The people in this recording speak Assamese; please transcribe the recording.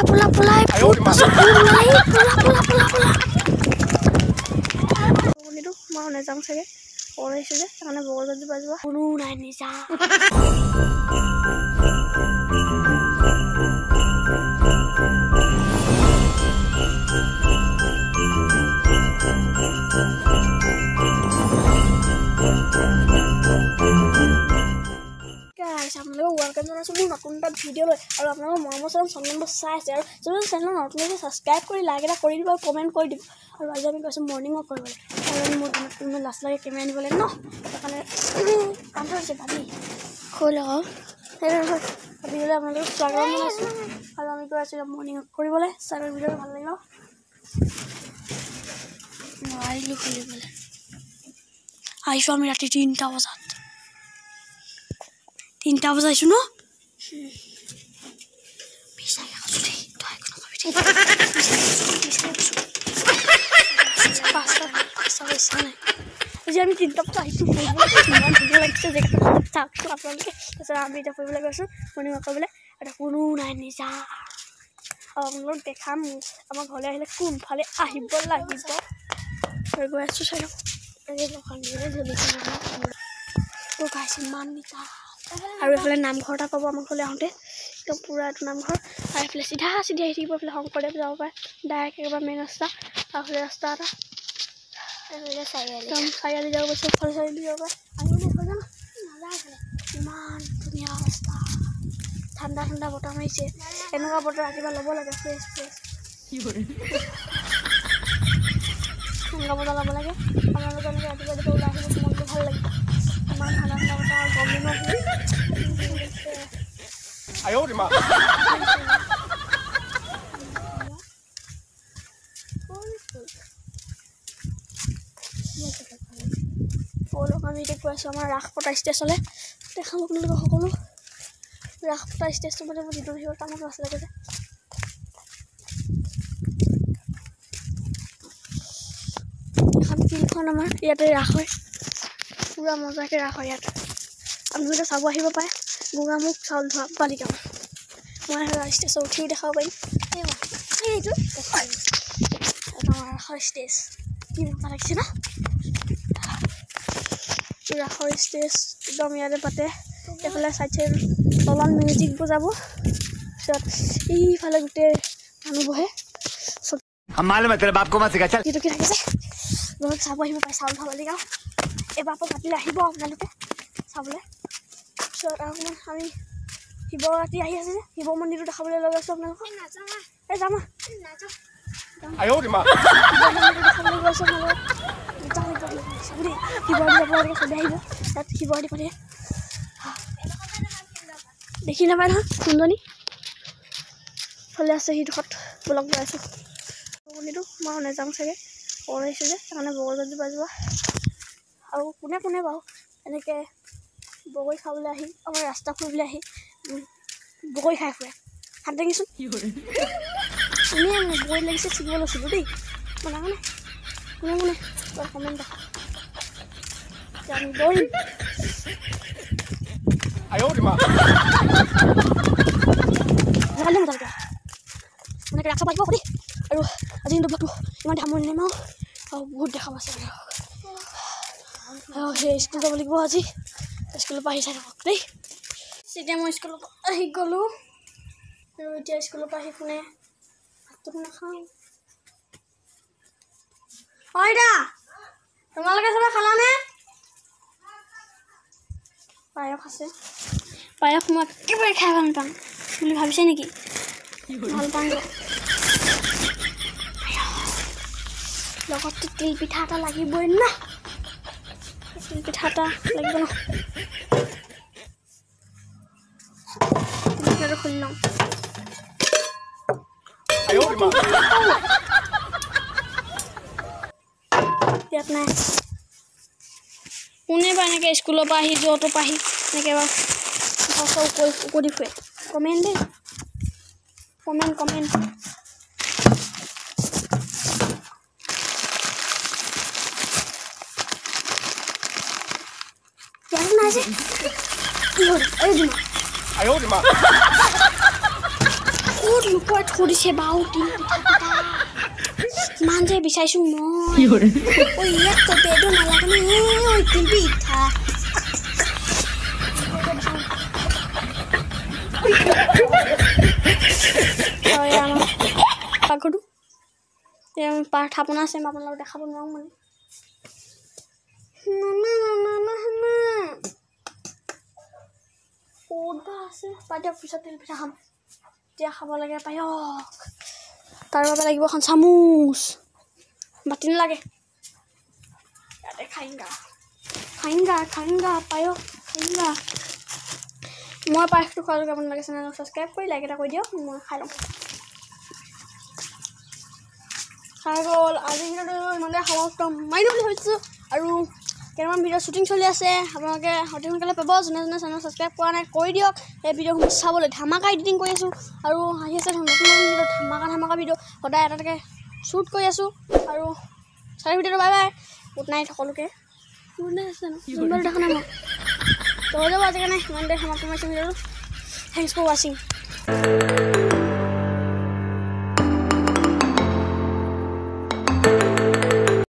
Pula. Ini tuh mau nezang saja. Oleh saja, karena bawa baju. Nah ini sah. Welcome to some নতুন এটা ভিডিও লৈ আৰু আপোনালোকৰ মৰমৰ চন্দন চাই আছে আৰু যদি চেনেল নতুনকৈ সাবস্ক্ৰাইব কৰি লাইক এটা কৰি দিব আৰু কমেন্ট কৰি দিব আৰু আজি আমি কৈছো মৰ্নিং ৱাক কৰিবলৈ কাৰণ মোৰ দিনত কোনো লাজ লাগে কেমেৰা নিবলৈ ন সেইকাৰণে কাম কৰিছে ভাবি খোল লগাও ভিডিঅ'লৈ আপোনালোকক স্বাগতম জনাইছোঁ আৰু আমি গৈ আছোঁ মৰ্নিং ৱাক কৰিবলৈ চাই ভিডিঅ'টো ভাল লাগিব নোৱাৰিলোঁ খুলিবলৈ আহিছোঁ আমি ৰাতি 3টা বজাত 3টা বজাইছো ন পিছাই আছো দেই তই কোনো ভাবি দেই পাঁচটা নাই আজি আমি 3টা বজাত আহিছোঁ ইমান ধুনীয়া লাগিছে জেগাটো চাওকচোন আপোনালোকে তাৰপিছত আমি এতিয়া ফুৰিবলৈ গৈছোঁ মৰ্নিং ৱাক কৰিবলৈ এটা কোনো নাই নিজা আৰু আপোনালোক দেখাম আমাৰ ঘৰলৈ আহিলে কোনফালে আহিব লাগিব গৈ আছোঁ চাই লওক গাইছে ইমান নিতা আৰু এইফালে নামঘৰ এটা পাব আমাৰ ঘৰলৈ আহোঁতে একদম পূৰা এইটো নামঘৰ আৰু এইফালে চিধা আহি থাকিব এইফালে শংকৰদেৱ যাব পাৰে ডাইৰেক্ট একেবাৰে মেইন ৰাস্তা আৰু এইফালে ৰাস্তা এটা একদম চাৰিআলি যাব গৈছে এইফালে চাৰিআলি যাব পাৰে ইমান ধুনীয়া ৰাস্তা ঠাণ্ডা বতাহ মাৰিছে এনেকুৱা বতৰ ৰাতিপুৱা ল'ব লাগে ফ্ৰেছ ঠাণ্ডা বতাহ ল'ব লাগে আপোনালোকে এনেকৈ ৰাতিপুৱা ওলাই আহিলে মনটো ভাল লাগিব ইমান ঠাণ্ডা বতাহ গৰম দিনত আইও ৰে মা আমি এতিয়া গৈ আছোঁ আমাৰ ৰাসপতা ষ্টেচনলৈ দেখাম আপোনালোকক সকলো ৰাসপতা ষ্টেচন মানে মোৰ যিটো ভিতৰত আমাৰ ক্লাছ লাগে যে এখন ফিল্ডখন আমাৰ ইয়াতে ৰাস হয় পূৰা মজাকৈ ৰাস হয় ইয়াত আপোনালোকে চাব আহিব পাৰে গোগামুখ চাউল ধোৱা বালিগাঁও মই ষ্টেজত উঠিও দেখাব পাৰিম এইটো আমাৰ ৰাসৰ ষ্টেজ কি মজা লাগিছে ন ৰাসৰ ষ্টেজ একদম ইয়াতে পাতে এইফালে চাইড তলত মিউজিক বজাব পিছত এইফালে গোটেই মানুহ বহে যিটো কি থাকিছে আপোনালোকে চাব আহিব পাৰে চাউল ধোৱা বালিগাঁও এবাৰ পাতিলে আহিব আপোনালোকে চাবলৈ পিছত অকণমান আমি শিৱৰাত্ৰি আহি আছে যে শিৱ মন্দিৰটো দেখাবলৈ লৈ গৈছোঁ আপোনালোকক এই যাম শিৱ মন্দিৰটো দেখাবলৈ গৈছোঁ আপোনালোকক শিৱৰাত্ৰি যাব লাগে সদায় আহিব তাত শিৱৰাত্ৰি পাতে দেখি নাপায় নহয় সুন্দনী ফালে আছে সিডোখৰত ব্লগ বনাইছোঁ মন্দিৰটো মই নেযাম চাগে ওলাইছোঁ যে সেইকাৰণে বগল বাজু আৰু কোনে বাৰু এনেকৈ বগৰী খাবলৈ আহি আমাৰ ৰাস্তা ফুৰিবলৈ আহি বগৰী খাই ফুৰে হাত দাঙিছোঁ এনেই বগৰী লাগিছে ছিঙিব লৈছিলোঁ দেই মানে কোনে কমেণ্ট দেখা আমি দৌৰিম এনেকৈ ৰাস্তা পাতিব দেই আৰু আজি কিন্তু ব্লগটো ইমান সামৰণি নাই ন আৰু বহুত দেখা পাইছে আৰু সেই স্কুল যাব লাগিব আজি স্কুলৰ পৰা আহি চাই থাকক দেই তেতিয়া মই স্কুলৰ পৰা আহি গ'লোঁ আৰু এতিয়া স্কুলৰ পৰা আহি কোনে ভাতটো নাখাওঁ হয় দা তোমালোকে চবে খালানে পায়স আছে পায়স মই একেবাৰে খাই ভাল পাম বুলি ভাবিছে নেকি ভাল পাম লগততো তিল পিঠা এটা লাগিবই না তিল পিঠা এটা লাগিব ন পিঠাটো খুলি লওঁ ইয়াত নাই কোনে বা এনেকৈ স্কুলৰ পৰা আহি য'তৰ পৰা আহি এনেকৈ এবাৰ উকলি ফুৰে কমেণ্ট দেই কমেণ্ট ইয়াত নাই যে ক'ত লুকুৱাই থৈ দিছে বাৰু তিল পিঠা ইমান যে বিচাৰিছোঁ মই ঐ ইয়াত ততে এইটো নালাগে নে ঐ তিল পিঠা পাকঘৰটো থাপনা আছে মই আপোনালোকক দেখাব নোৱাৰোঁ মানে ক'তবা আছে পাইদিয়ক পিছত তিল পিঠা খাম এতিয়া খাব লাগে পায়ক তাৰ বাবে লাগিব এখন চামুচ বাতি নালাগে ইয়াতে খাইংগা পায়ক খাইংগা মই পায়সটো খোৱালৈকে আপোনালোকে চেনেলক ছাবস্ক্ৰাইব কৰি লাইক এটা কৰি দিয়ক মই খাই লওঁ খাই গ'ল আজি ভিডিঅ'টো ইমানে সমাপ্ত মাৰি দিম বুলি ভাবিছোঁ আৰু কেইটামান ভিডিঅ' শ্বুটিং চলি আছে আপোনালোকে অতি সোনকালে পাব যোনে যোনে চেনেল ছাবস্ক্ৰাইব কৰা নাই কৰি দিয়ক এই ভিডিঅ'সমূহ চাবলৈ ধামাকা এডিটিং কৰি আছোঁ আৰু আহি আছে নতুন ভিডিঅ' ধামাকা ভিডিঅ' সদায় এটা এটাকৈ শ্বুট কৰি আছোঁ আৰু চাৰি ভিডিঅ'টো বাই বাই গুড নাইট সকলোকে গুড নাইট আছে যোনবাৰ দেখা নাই মই তো হৈ যাব আজিকাৰণে ইমান দেৰি সমাপ্ত কৰিছোঁ ভিডিঅ'টো থেংকছ ফৰ ৱাচিং